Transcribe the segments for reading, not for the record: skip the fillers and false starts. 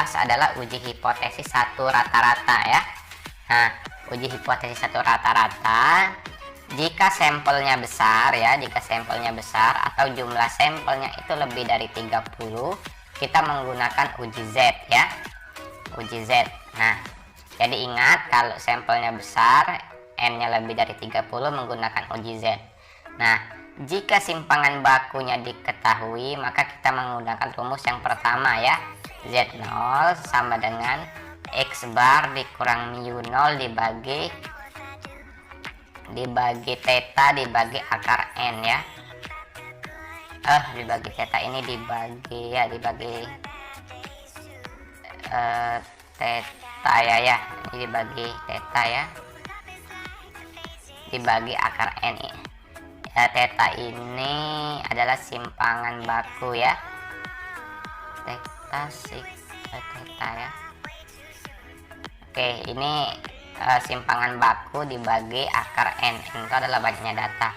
bahas adalah uji hipotesis satu rata-rata ya. Nah, uji hipotesis satu rata-rata, jika sampelnya besar ya, jika sampelnya besar atau jumlah sampelnya itu lebih dari 30, kita menggunakan uji Z ya. Uji Z. Nah, jadi ingat kalau sampelnya besar, N-nya lebih dari 30 menggunakan uji Z. Nah, jika simpangan bakunya diketahui, maka kita menggunakan rumus yang pertama ya. Z0 sama dengan X bar dikurang mu 0 dibagi theta dibagi akar N ya. Dibagi theta ini dibagi theta ya. Ini dibagi theta ya. Dibagi akar N ya. Theta ini adalah simpangan baku ya. Theta ya. Oke, ini simpangan baku dibagi akar N. N itu adalah banyaknya data.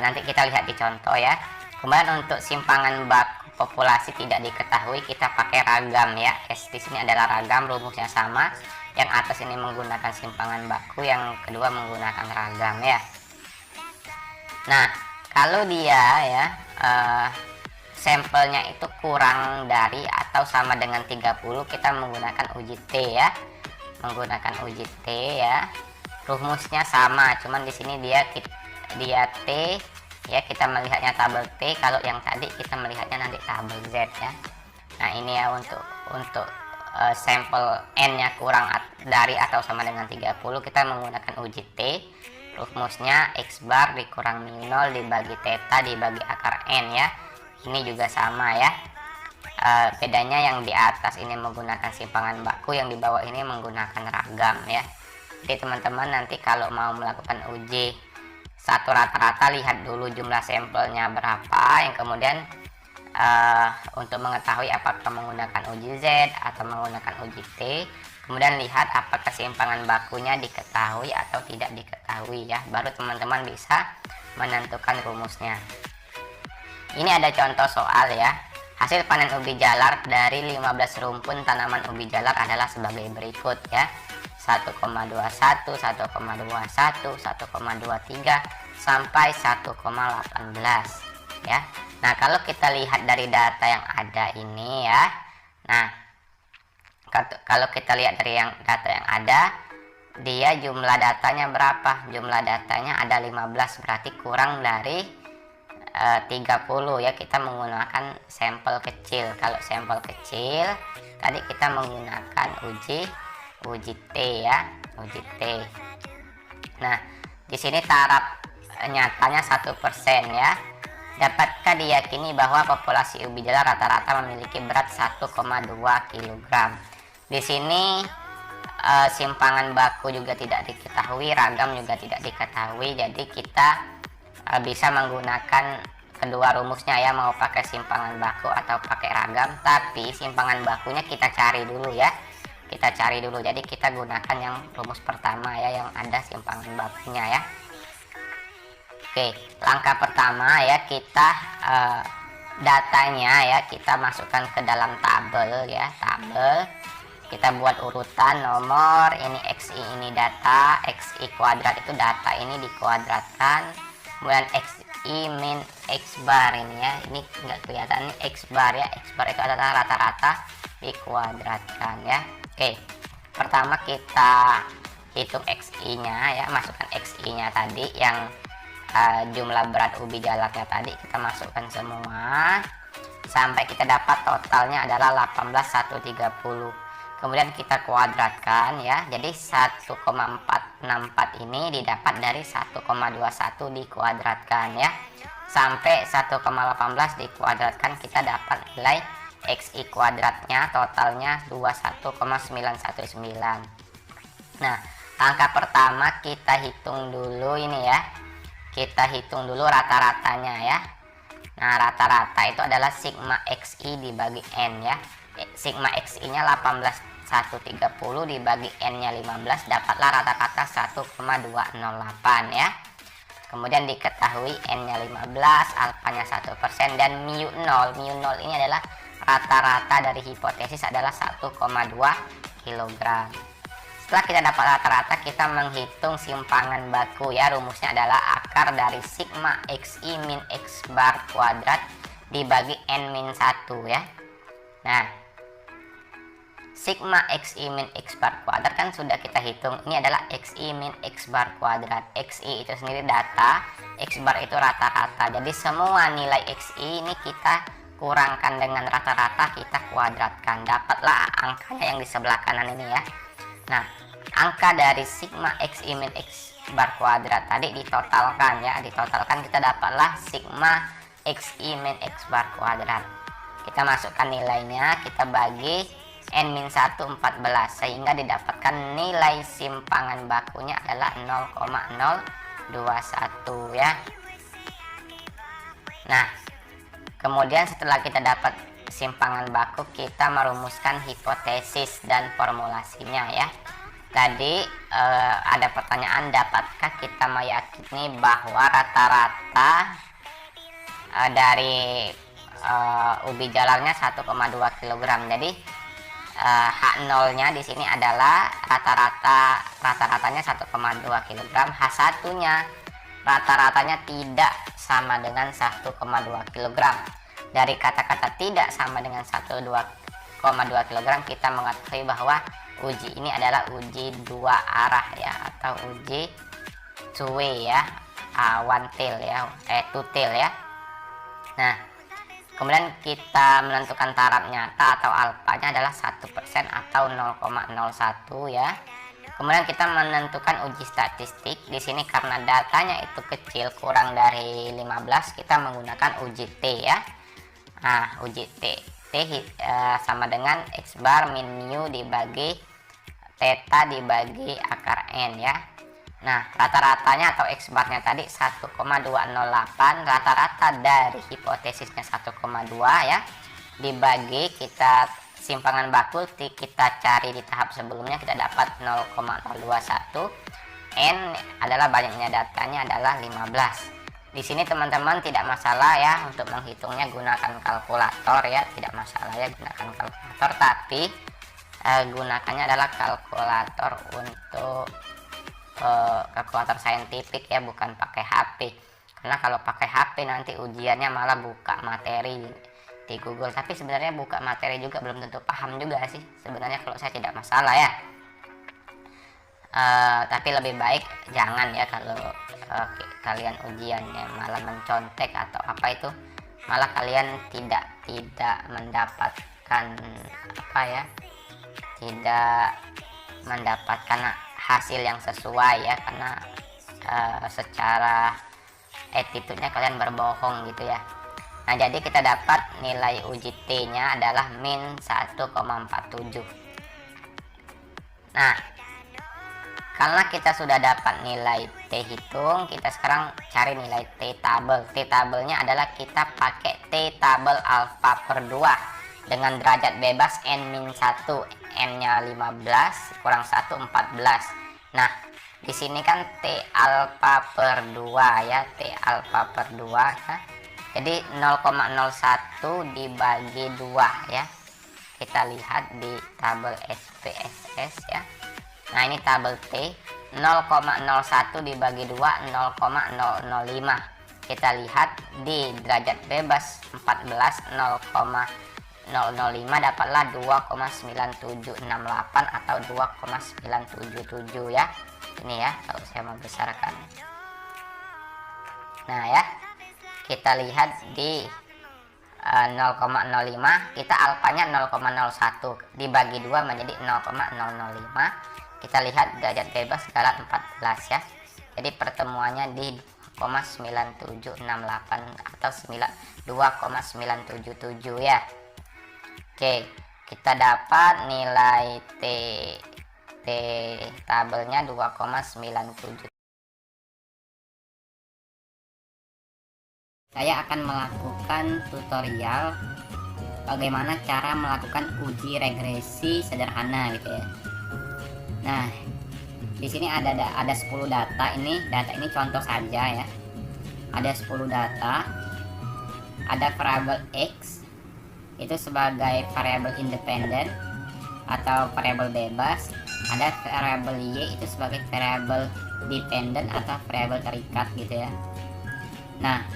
Nanti kita lihat di contoh ya. Kemudian untuk simpangan baku populasi tidak diketahui, kita pakai ragam ya. Di sini adalah ragam, rumusnya sama. Yang atas ini menggunakan simpangan baku, yang kedua menggunakan ragam ya. Nah, kalau dia ya sampelnya itu kurang dari atau sama dengan 30, kita menggunakan uji T ya. Menggunakan uji T ya. Rumusnya sama, cuman di sini dia T ya, kita melihatnya tabel T, kalau yang tadi kita melihatnya nanti tabel Z ya. Nah, ini ya untuk sampel N-nya kurang dari atau sama dengan 30, kita menggunakan uji T. Rumusnya X bar dikurang mu 0 dibagi theta dibagi akar N ya. Ini juga sama ya. Bedanya yang di atas ini menggunakan simpangan baku, yang di bawah ini menggunakan ragam ya. Jadi teman-teman nanti kalau mau melakukan uji satu rata-rata, lihat dulu jumlah sampelnya berapa, yang kemudian untuk mengetahui apakah menggunakan uji Z atau menggunakan uji T, kemudian lihat apakah simpangan bakunya diketahui atau tidak diketahui ya, baru teman-teman bisa menentukan rumusnya. Ini ada contoh soal ya. Hasil panen ubi jalar dari 15 rumpun tanaman ubi jalar adalah sebagai berikut ya. 1,21, 1,21, 1,23 sampai 1,18 ya. Nah, kalau kita lihat dari data yang ada ini ya. Nah, kalau kita lihat dari data yang ada, dia jumlah datanya berapa? Jumlah datanya ada 15, berarti kurang dari 30 ya. Kita menggunakan sampel kecil. Kalau sampel kecil tadi kita menggunakan uji T ya, uji T. Nah, di sini taraf nyatanya 1% ya. Dapatkah diyakini bahwa populasi ubi jalar rata-rata memiliki berat 1,2 kg. Di sini simpangan baku juga tidak diketahui, ragam juga tidak diketahui. Jadi kita bisa menggunakan kedua rumusnya ya, mau pakai simpangan baku atau pakai ragam. Tapi simpangan bakunya kita cari dulu ya. Kita cari dulu. Jadi kita gunakan yang rumus pertama ya, yang ada simpangan bakunya ya. Oke, langkah pertama ya, kita datanya ya kita masukkan ke dalam tabel ya, tabel. Kita buat urutan nomor, ini XI ini data, XI kuadrat itu data, ini dikuadratkan, kemudian XI min X bar ini ya, ini enggak kelihatan, ini X bar ya, X bar itu adalah rata-rata dikuadratkan ya. Oke, pertama kita hitung XI nya ya, masukkan XI nya tadi yang jumlah berat ubi jalarnya tadi kita masukkan semua sampai kita dapat totalnya adalah 18.130. Kemudian kita kuadratkan ya. Jadi 1,464 ini didapat dari 1,21 dikuadratkan ya. Sampai 1,18 dikuadratkan kita dapat nilai XI kuadratnya totalnya 21,919. Nah, angka pertama kita hitung dulu ini ya. Kita hitung dulu rata-ratanya ya. Nah, rata-rata itu adalah sigma XI dibagi N ya. Sigma XI nya 18.130 dibagi N nya 15, dapatlah rata-rata 1,208 ya. Kemudian diketahui N nya 15, alfanya 1%, dan mu 0. Mu 0 ini adalah rata-rata dari hipotesis adalah 1,2 kg. Setelah kita dapat rata-rata, kita menghitung simpangan baku ya. Rumusnya adalah akar dari sigma xi min x bar kuadrat dibagi n min 1 ya. Nah, sigma xi min x bar kuadrat kan sudah kita hitung. Ini adalah xi min x bar kuadrat. Xi itu sendiri data, x bar itu rata-rata. Jadi semua nilai xi ini kita kurangkan dengan rata-rata, kita kuadratkan. Dapatlah angkanya yang di sebelah kanan ini ya. Nah, angka dari sigma xi min x bar kuadrat tadi ditotalkan ya. Ditotalkan kita dapatlah sigma xi min x bar kuadrat. Kita masukkan nilainya, kita bagi n-1 14, sehingga didapatkan nilai simpangan bakunya adalah 0,021 ya. Nah, kemudian setelah kita dapat simpangan baku, kita merumuskan hipotesis dan formulasinya ya. Tadi ada pertanyaan, dapatkah kita meyakini bahwa rata-rata dari ubi jalarnya 1,2 kg. Jadi H0-nya di sini adalah rata-ratanya 1,2 kg. H1-nya rata-ratanya tidak sama dengan 1,2 kg. Dari kata-kata tidak sama dengan 1,2 kg, kita mengetahui bahwa uji ini adalah uji dua arah ya, atau uji two way ya, one tail ya, two tail ya. Nah, kemudian kita menentukan taraf nyata atau alfanya adalah 1% atau 0,01 ya. Kemudian kita menentukan uji statistik. Di sini karena datanya itu kecil, kurang dari 15, kita menggunakan uji T ya. Nah, uji T sama dengan x bar min mu dibagi theta dibagi akar n ya. Nah, rata-ratanya atau x barnya tadi 1,208, rata-rata dari hipotesisnya 1,2 ya, dibagi kita simpangan baku kita cari di tahap sebelumnya, kita dapat 0,021. N adalah banyaknya datanya adalah 15. Di sini teman-teman tidak masalah ya untuk menghitungnya, gunakan kalkulator ya, tidak masalah ya gunakan kalkulator, tapi gunakannya adalah kalkulator untuk kalkulator saintifik ya, bukan pakai HP. Karena kalau pakai HP nanti ujiannya malah buka materi di Google, tapi sebenarnya buka materi juga belum tentu paham juga sih sebenarnya, kalau saya tidak masalah ya. Tapi lebih baik jangan ya, kalau kalian ujiannya malah mencontek atau apa itu, malah kalian tidak mendapatkan apa ya, tidak mendapatkan hasil yang sesuai ya, karena secara attitude-nya kalian berbohong gitu ya. Nah, jadi kita dapat nilai uji T-nya adalah min 1,47. Nah, karena kita sudah dapat nilai T hitung, kita sekarang cari nilai T tabel. T tabelnya adalah kita pakai T tabel alfa per 2 dengan derajat bebas n-1, n-nya 15 kurang 1 14. Nah, di sini kan T alfa per 2 ya, T alfa per 2 ya. Jadi 0,01 dibagi 2 ya. Kita lihat di tabel SPSS ya. Nah, ini tabel T, 0,01 dibagi 2 0,005. Kita lihat di derajat bebas 14 0,005 dapatlah 2,9768 atau 2,977 ya. Ini ya kalau saya membesarkan. Nah ya, kita lihat di 0,05, kita alfanya 0,01 dibagi 2 menjadi 0,005. Kita lihat derajat bebas skala 14 ya. Jadi pertemuannya di 2,9768 atau 2,977 ya. Oke, kita dapat nilai T tabelnya 2,97. Saya akan melakukan tutorial bagaimana cara melakukan uji regresi sederhana gitu ya. Nah, di sini ada 10 data. Data ini contoh saja ya. Ada 10 data. Ada variabel X, itu sebagai variabel independen atau variabel bebas. Ada variabel y itu sebagai variabel dependen atau variabel terikat gitu ya. Nah,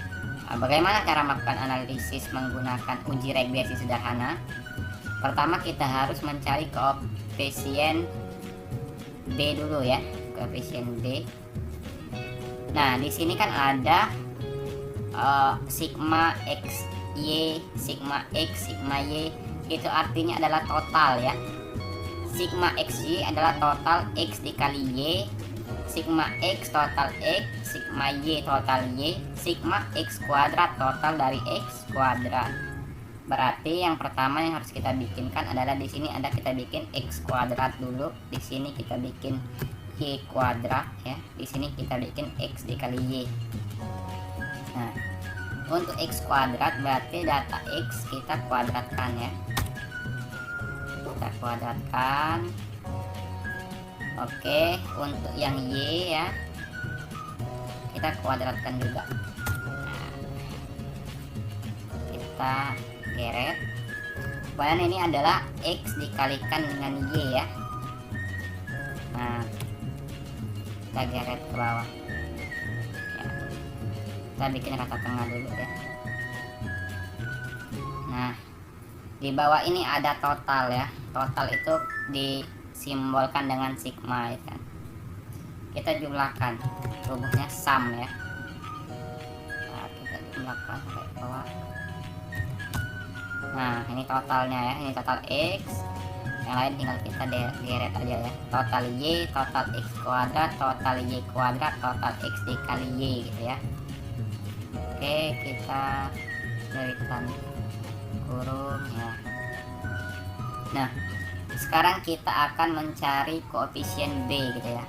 bagaimana cara melakukan analisis menggunakan uji regresi sederhana? Pertama kita harus mencari koefisien B dulu ya, koefisien B. Nah, di sini kan ada sigma x y, sigma x, sigma y, itu artinya adalah total ya. Sigma xy adalah total x dikali y, sigma x total x, sigma y total y, sigma x kuadrat total dari x kuadrat. Berarti yang pertama yang harus kita bikinkan adalah di sini ada kita bikin x kuadrat dulu, di sini kita bikin y kuadrat ya, di sini kita bikin x dikali y. Nah, untuk x kuadrat berarti data x kita kuadratkan ya, kita kuadratkan. Oke, untuk yang y ya kita kuadratkan juga. Nah, kita geret. Kemudian ini adalah x dikalikan dengan y ya. Nah, kita geret ke bawah ya. Kita bikin rata tengah dulu ya. Nah, di bawah ini ada total ya. Total itu disimbolkan dengan sigma ya kan. Kita jumlahkan, rumusnya sum ya. Nah, kita jumlahkan sampai bawah. Nah, ini totalnya ya, ini total x. Yang lain tinggal kita deret aja ya. Total y, total x kuadrat, total y kuadrat, total x dikali y gitu ya. Oke, kita berikan kurung ya. Nah, sekarang kita akan mencari koefisien B gitu ya.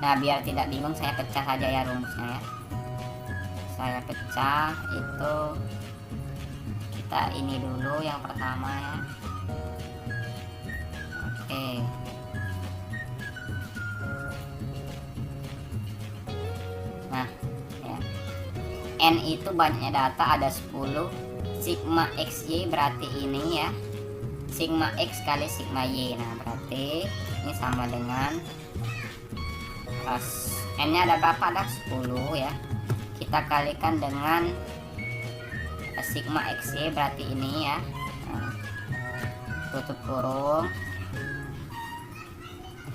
Nah, biar tidak bingung saya pecah saja ya rumusnya ya. Saya pecah itu, kita ini dulu yang pertama ya. Oke. Nah ya, n itu banyaknya data ada 10. Sigma xy berarti ini ya, sigma x kali sigma y. Nah, berarti ini sama dengan n nya ada berapa? Ada 10 ya. Kita kalikan dengan sigma xy berarti ini ya. Nah, tutup kurung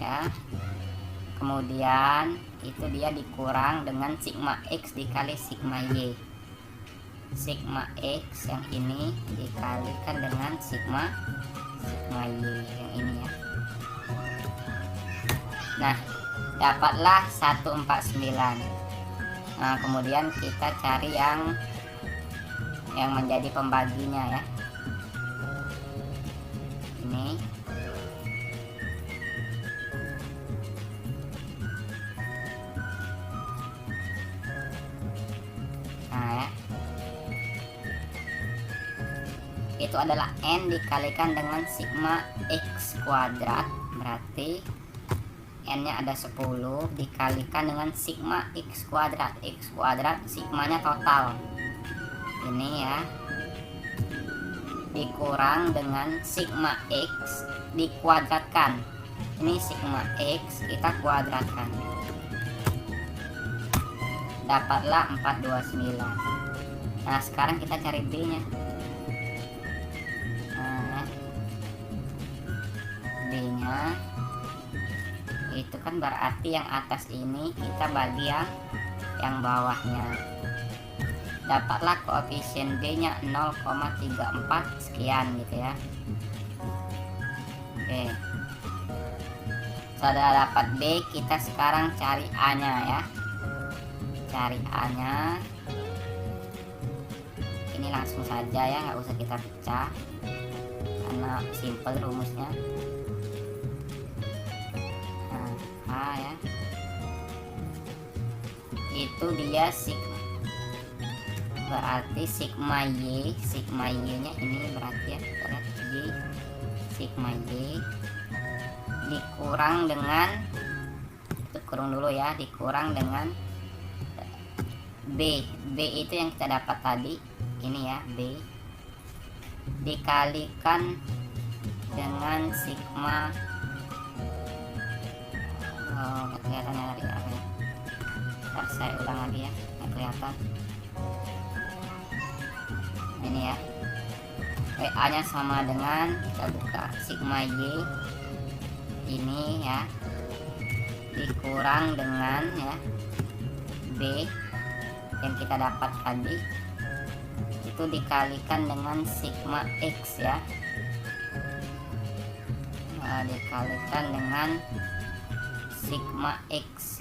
ya. Kemudian itu dia dikurang dengan sigma x dikali sigma y. Sigma x yang ini dikalikan dengan sigma y yang ini ya. Nah, dapatlah 149. Nah, kemudian kita cari yang menjadi pembaginya ya. Ini nah ya, itu adalah n dikalikan dengan sigma x kuadrat, berarti n nya ada 10 dikalikan dengan sigma x kuadrat. X kuadrat sigmanya total ini ya, dikurang dengan sigma x dikuadratkan. Ini sigma x kita kuadratkan, dapatlah 429. Nah, sekarang kita cari b nya. Nah, b nya itu kan berarti yang atas ini kita bagi yang bawahnya. Dapatlah koefisien B nya 0,34 sekian gitu ya. Oke, sudah dapat B, kita sekarang cari A nya ya. Cari A nya ini langsung saja ya, nggak usah kita pecah karena simple rumusnya. Nah, A ya, itu dia sigma, berarti sigma y nya ini berarti ya, kita lihat y, sigma y dikurang dengan, itu kurung dulu ya, dikurang dengan B itu yang kita dapat tadi ini ya, B dikalikan dengan sigma, nggak kelihatan ya tadi ya. Ntar saya ulang lagi ya, nggak kelihatan. Ini ya, WA nya sama dengan, kita buka sigma Y ini ya, dikurang dengan ya B yang kita dapat tadi, itu dikalikan dengan sigma X ya. Dikalikan dengan sigma X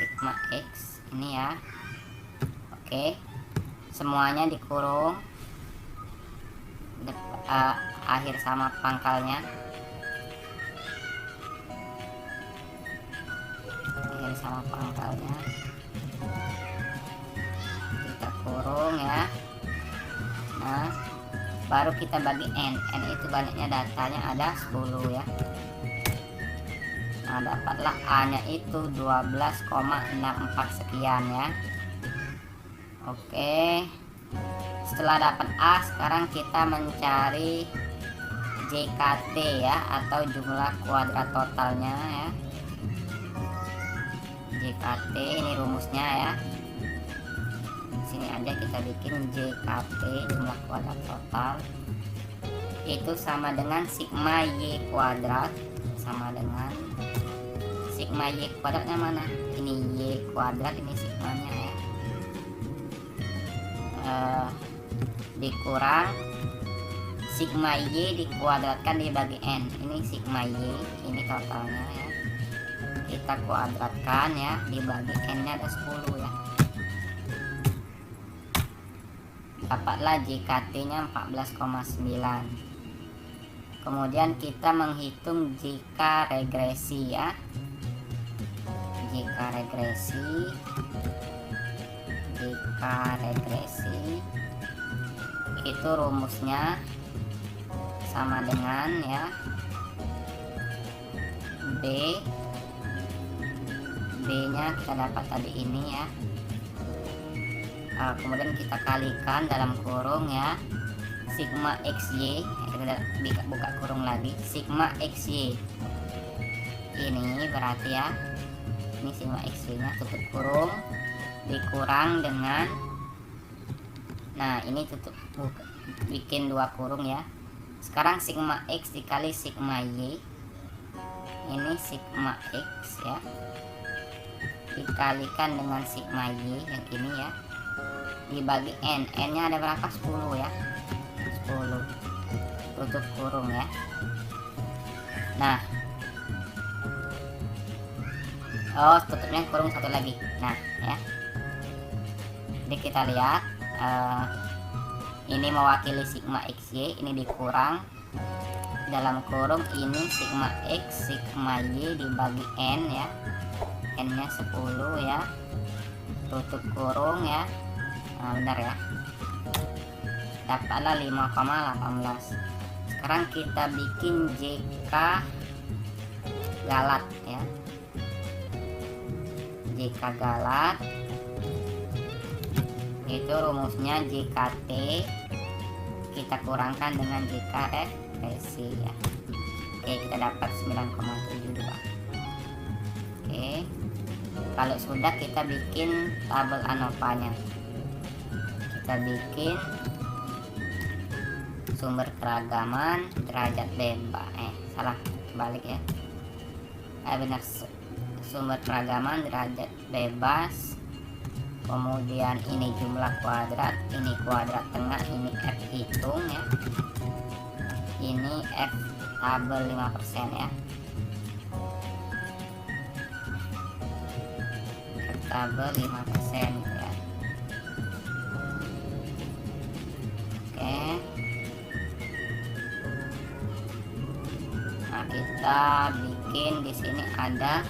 ini ya. Oke, semuanya dikurung, akhir sama pangkalnya, kita kurung ya. Nah, baru kita bagi N itu banyaknya datanya ada 10 ya. Nah, dapatlah A nya itu 12,64 sekian ya. Oke, setelah dapat A, sekarang kita mencari JKT ya, atau jumlah kuadrat totalnya ya. JKT ini rumusnya ya, sini aja kita bikin JKT, jumlah kuadrat total itu sama dengan sigma Y kuadrat, sama dengan sigma Y kuadratnya mana, ini Y kuadrat, ini sigmanya ya, dikurang sigma Y dikuadratkan dibagi N, ini sigma Y, ini totalnya ya, kita kuadratkan ya, dibagi N nya ada 10 ya. Dapatlah JKT nya 14,9. Kemudian kita menghitung jika regresi ya. Jika regresi itu rumusnya sama dengan ya B nya kita dapat tadi ini ya. Kemudian kita kalikan dalam kurung ya, sigma XY, kita buka kurung lagi, sigma XY ini berarti ya, ini sigma XY nya, tutup kurung, dikurang dengan, nah ini tutup, bikin 2 kurung ya. Sekarang sigma X dikali sigma Y, ini sigma X ya, dikalikan dengan sigma Y yang ini ya, dibagi N nya ada berapa, 10 ya, 10, tutup kurung ya. Nah, tutupnya kurung satu lagi. Nah ya, jadi kita lihat ini mewakili sigma XY, ini dikurang dalam kurung, ini sigma X sigma Y dibagi N ya, N nya 10 ya, tutup kurung ya. Nah, benar ya, dapatlah 5,18. Sekarang kita bikin JK galat ya, JK galat itu rumusnya JKT kita kurangkan dengan JK regresi ya. Oke, kita dapat 9,72. Oke, kalau sudah kita bikin tabel ANOVA-nya. Kita bikin sumber keragaman derajat bebas, salah, balik ya, benar, sumber keragaman derajat bebas, kemudian ini jumlah kuadrat, ini kuadrat tengah, ini F hitung ya, ini F tabel 5% ya, F tabel 5% ya. Nah, kita bikin di sini ada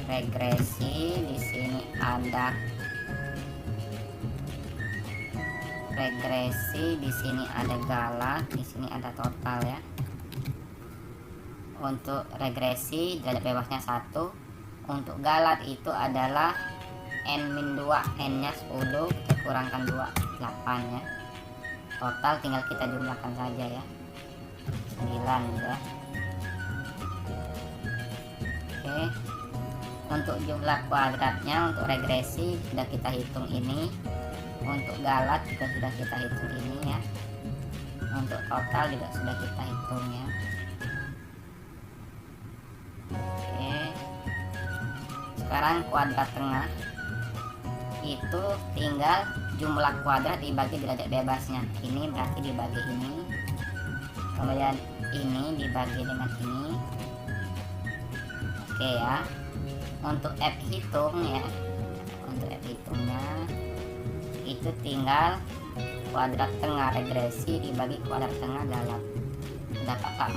regresi, di sini ada regresi, di sini ada galat, di sini ada total ya. Untuk regresi derajat bebasnya 1, untuk galat itu adalah N-2, N nya 10, kita kurangkan 2, 8 ya. total tinggal kita jumlahkan saja ya, 9 ya. Oke, untuk jumlah kuadratnya untuk regresi sudah kita hitung ini, untuk galat juga sudah kita hitung ini ya, untuk total juga sudah kita hitung ya. Oke, sekarang kuadrat tengah itu tinggal jumlah kuadrat dibagi derajat bebasnya. Ini berarti dibagi ini, kemudian ini dibagi dengan ini. Oke ya, untuk F hitung ya, untuk F hitungnya itu tinggal kuadrat tengah regresi dibagi kuadrat tengah galat, dapatlah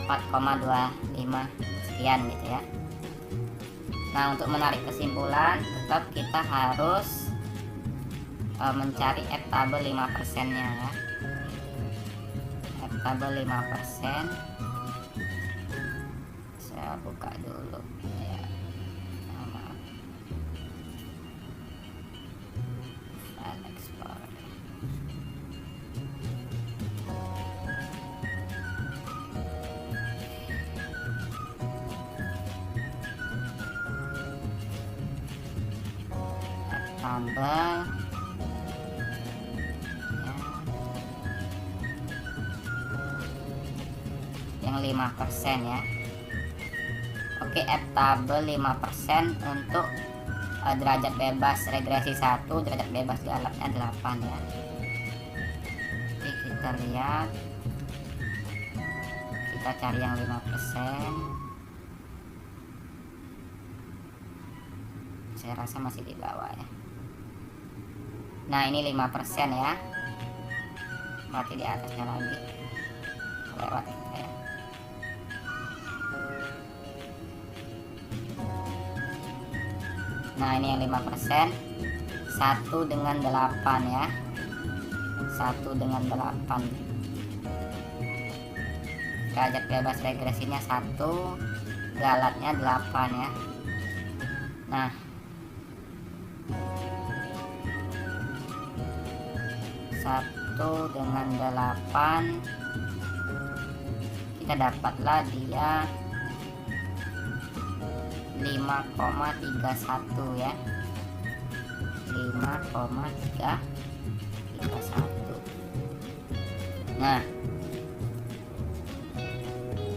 4,25 sekian gitu ya. Nah, untuk menarik kesimpulan tetap kita harus mencari F tabel 5% nya ya. F tabel 5%, saya buka dulu ya. Maaf. File Explorer. F tabel yang 5% ya. Oke, F tabel 5% untuk derajat bebas regresi 1, derajat bebas galatnya 8 ya. Oke, kita lihat, kita cari yang 5%. Saya rasa masih di bawah ya. Nah, ini 5% ya, berarti di atasnya lagi lewat ya. Nah, ini yang 5%, 1 dengan 8 ya, 1 dengan 8, derajat bebas regresinya 1, galatnya 8 ya. Nah, satu dengan 8 kita dapatlah dia 5,31 ya, 5,331. Nah,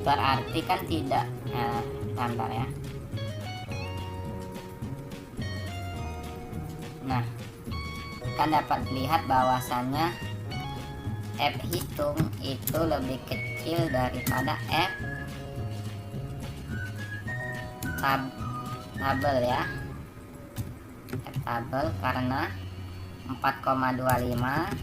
berarti kan tidak, bentar ya. Nah, kan dapat dilihat bahwasannya F hitung itu lebih kecil daripada F tabel ya, F tabel, karena 4,25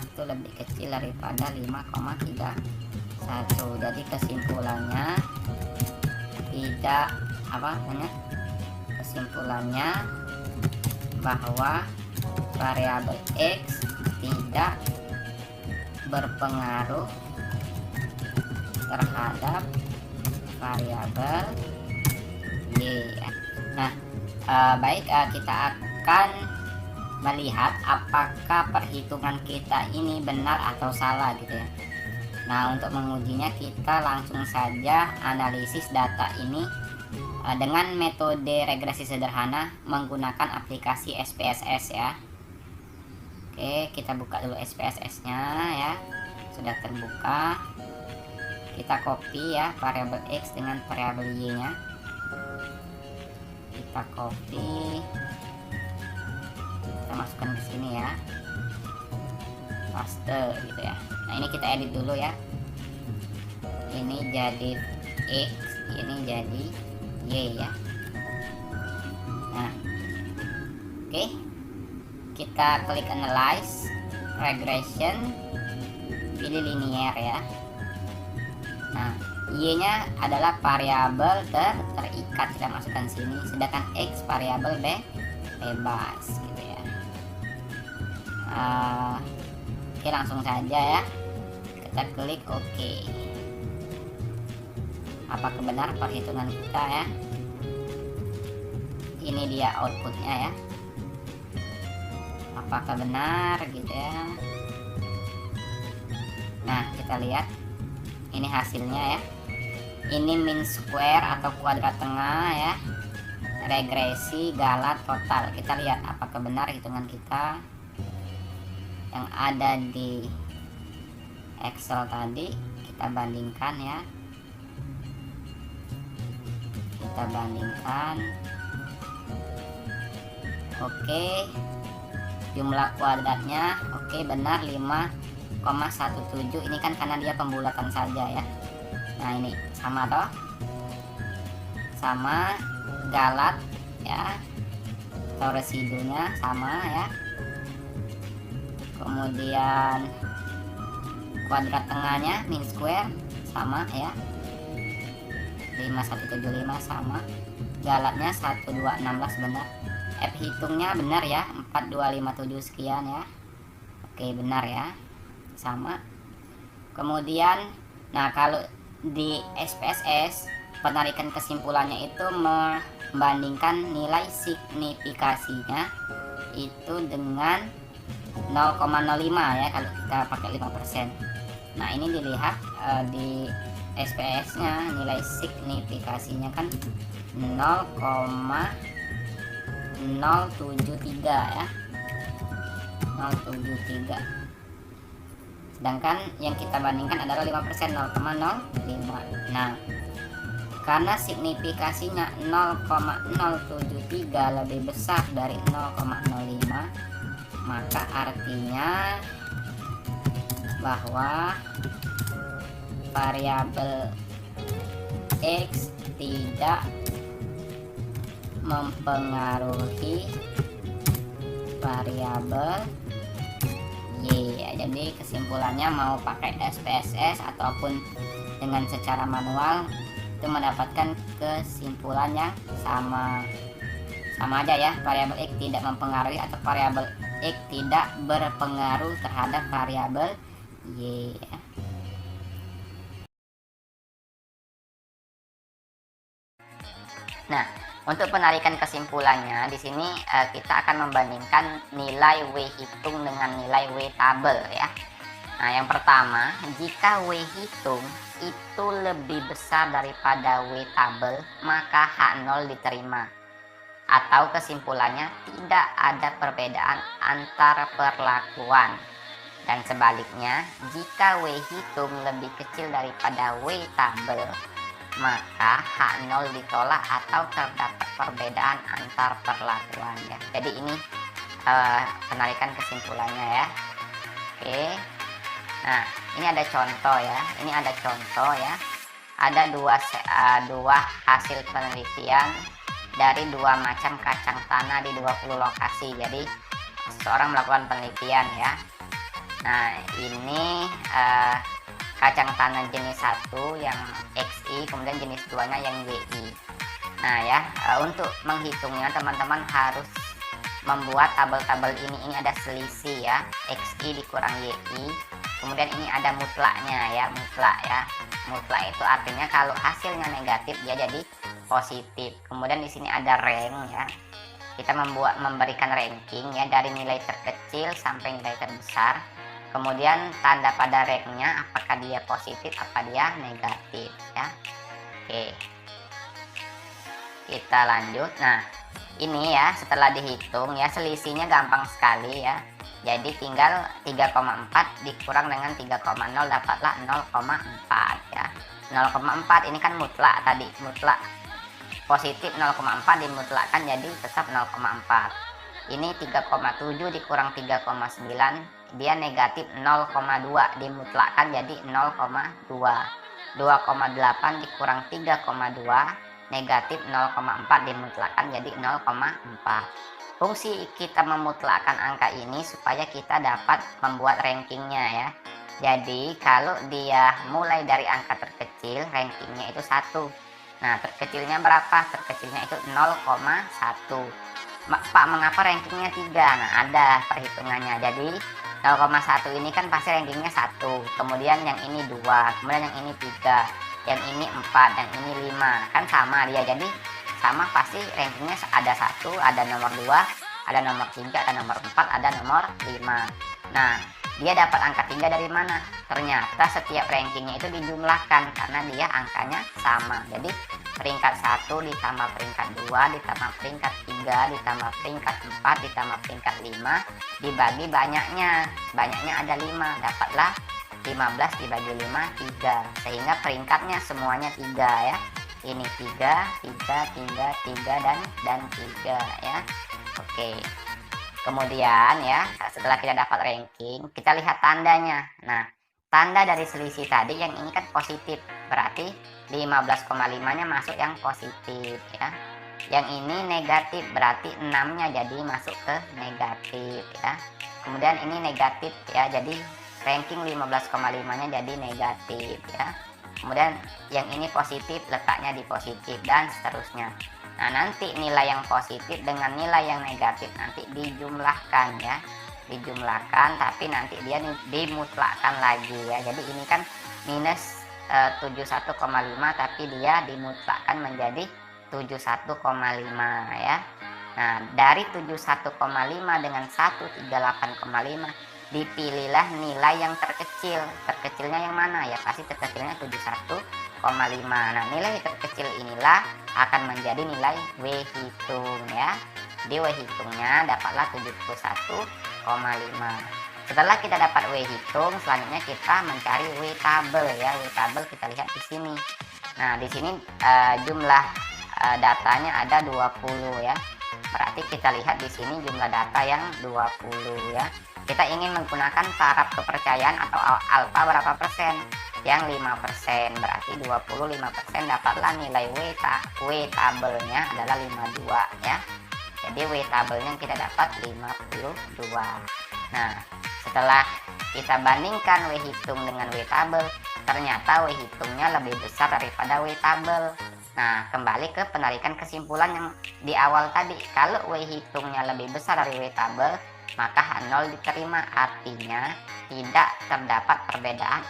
itu lebih kecil daripada 5,31. Jadi kesimpulannya tidak kesimpulannya bahwa variabel X tidak berpengaruh terhadap variabel Y ya. Nah, baik, kita akan melihat apakah perhitungan kita ini benar atau salah gitu ya. Nah, untuk mengujinya kita langsung saja analisis data ini dengan metode regresi sederhana menggunakan aplikasi SPSS ya. Oke, kita buka dulu SPSS nya ya, sudah terbuka. Kita copy ya variabel X dengan variabel Y nya, kita copy, kita masukkan ke sini ya, paste gitu ya. Nah, ini kita edit dulu ya, ini jadi X, ini jadi Y ya. Nah, oke, kita klik analyze regression, pilih linear ya. Nah, Y nya adalah variabel terikat, kita masukkan sini, sedangkan X variabel bebas gitu ya. Oke, langsung saja ya, kita klik OK. Apakah benar perhitungan kita ya? Ini dia outputnya ya. apakah benar gitu ya. Nah, kita lihat ini hasilnya ya. Ini mean square atau kuadrat tengah ya, regresi, Galat, total. Kita lihat apakah benar hitungan kita yang ada di Excel tadi. Kita bandingkan ya, kita bandingkan. Oke, jumlah kuadratnya oke benar 5,17. Ini kan karena dia pembulatan saja ya. Nah ini sama toh, sama Galat ya, atau residunya sama ya. Kemudian kuadrat tengahnya mean square sama ya, 5175 sama. Galatnya 1216 benar. F hitungnya benar ya, 4257 sekian ya. Oke benar ya, sama. Kemudian nah kalau di SPSS penarikan kesimpulannya itu membandingkan nilai signifikasinya itu dengan 0,05 ya kalau kita pakai 5%. Nah ini dilihat di SPS nya nilai signifikasinya kan 0,073 ya, 073. Sedangkan yang kita bandingkan adalah 5%, 0,05. Nah, karena signifikasinya 0,073 lebih besar dari 0,05, maka artinya bahwa variabel X tidak mempengaruhi variabel Y ya. Jadi kesimpulannya mau pakai SPSS ataupun dengan secara manual itu mendapatkan kesimpulan yang sama aja ya. Variabel X tidak mempengaruhi atau variabel X tidak berpengaruh terhadap variabel Y ya. Nah, untuk penarikan kesimpulannya di sini kita akan membandingkan nilai W hitung dengan nilai W tabel ya. Nah, yang pertama, jika W hitung itu lebih besar daripada W tabel, maka H0 diterima. Atau kesimpulannya tidak ada perbedaan antar perlakuan. Dan sebaliknya, jika W hitung lebih kecil daripada W tabel, maka H0 ditolak atau terdapat perbedaan antar perlakuan ya. Jadi ini penarikan kesimpulannya ya. Oke. Nah, ini ada contoh ya. Ini ada contoh ya. Ada dua hasil penelitian dari dua macam kacang tanah di 20 lokasi. Jadi seseorang melakukan penelitian ya. Nah, ini kacang tanah jenis 1 yang XI, kemudian jenis 2-nya yang YI. Nah ya, untuk menghitungnya teman-teman harus membuat tabel-tabel ini. Ini ada selisih ya, XI dikurang YI. Kemudian ini ada mutlaknya ya, mutlak ya. Mutlak itu artinya kalau hasilnya negatif dia jadi positif. Kemudian di sini ada rank ya. Kita memberikan ranking ya dari nilai terkecil sampai nilai terbesar. Kemudian tanda pada ranknya apakah dia positif apa dia negatif ya. Oke, kita lanjut. Nah ini ya setelah dihitung ya selisihnya gampang sekali ya. Jadi tinggal 3,4 dikurang dengan 3,0 dapatlah 0,4 ya. 0,4 ini kan mutlak tadi, mutlak positif 0,4 dimutlakkan jadi tetap 0,4. Ini 3,7 dikurang 3,9 dia negatif 0,2 dimutlakkan jadi 0,2. 2,8 dikurang 3,2 negatif 0,4 dimutlakkan jadi 0,4. Fungsi kita memutlakkan angka ini supaya kita dapat membuat rankingnya ya. Jadi kalau dia mulai dari angka terkecil rankingnya itu 1. Nah terkecilnya berapa? Terkecilnya itu 0,1. Pak mengapa rankingnya 3? Nah ada perhitungannya. Jadi 0,1 ini kan pasti rankingnya 1, kemudian yang ini 2, kemudian yang ini 3, yang ini 4, dan ini 5 kan sama dia. Jadi sama pasti rankingnya ada 1, ada nomor 2, ada nomor 3, ada nomor 4, ada nomor 5. Nah, dia dapat angka 3 dari mana? Ternyata setiap rankingnya itu dijumlahkan karena dia angkanya sama. Jadi peringkat 1 ditambah peringkat 2 ditambah peringkat 3 ditambah peringkat 4 ditambah peringkat 5 dibagi banyaknya. Banyaknya ada 5, dapatlah 15 dibagi 5, 3. Sehingga peringkatnya semuanya 3 ya. Ini 3, 3, 3, 3 dan 3 ya. Oke. Kemudian ya, setelah kita dapat ranking, kita lihat tandanya. Nah, tanda dari selisih tadi yang ini kan positif, berarti 15,5-nya masuk yang positif ya. Yang ini negatif, berarti 6-nya jadi masuk ke negatif ya. Kemudian ini negatif ya, jadi ranking 15,5-nya jadi negatif ya. Kemudian yang ini positif, letaknya di positif dan seterusnya. Nah, nanti nilai yang positif dengan nilai yang negatif nanti dijumlahkan ya. Dijumlahkan, tapi nanti dia dimutlakkan lagi ya. Jadi ini kan minus 71,5 tapi dia dimutlakkan menjadi 71,5 ya. Nah, dari 71,5 dengan 138,5 dipilihlah nilai yang terkecil. Terkecilnya yang mana ya? Pasti terkecilnya 71,5. Nah, nilai terkecil inilah akan menjadi nilai W hitung ya. Di W hitungnya dapatlah 71,5. Setelah kita dapat W hitung, selanjutnya kita mencari W tabel ya. W tabel kita lihat di sini. Nah, di sini jumlah datanya ada 20 ya. Berarti kita lihat di sini jumlah data yang 20 ya. Kita ingin menggunakan taraf kepercayaan atau alfa berapa persen? Yang 5%, berarti 25% dapatlah nilai W tabelnya adalah 52 ya. Jadi W tabelnya kita dapat 52. Nah, setelah kita bandingkan W hitung dengan W tabel, ternyata W hitungnya lebih besar daripada W tabel. Nah, kembali ke penarikan kesimpulan yang di awal tadi. Kalau W hitungnya lebih besar dari W tabel, maka H0 diterima. Artinya tidak terdapat perbedaan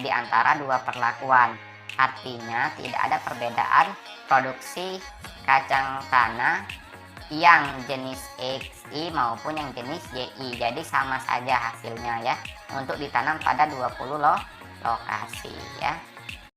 di antara dua perlakuan. Artinya tidak ada perbedaan produksi kacang tanah yang jenis XI maupun yang jenis YI. Jadi sama saja hasilnya ya untuk ditanam pada 20 lokasi ya.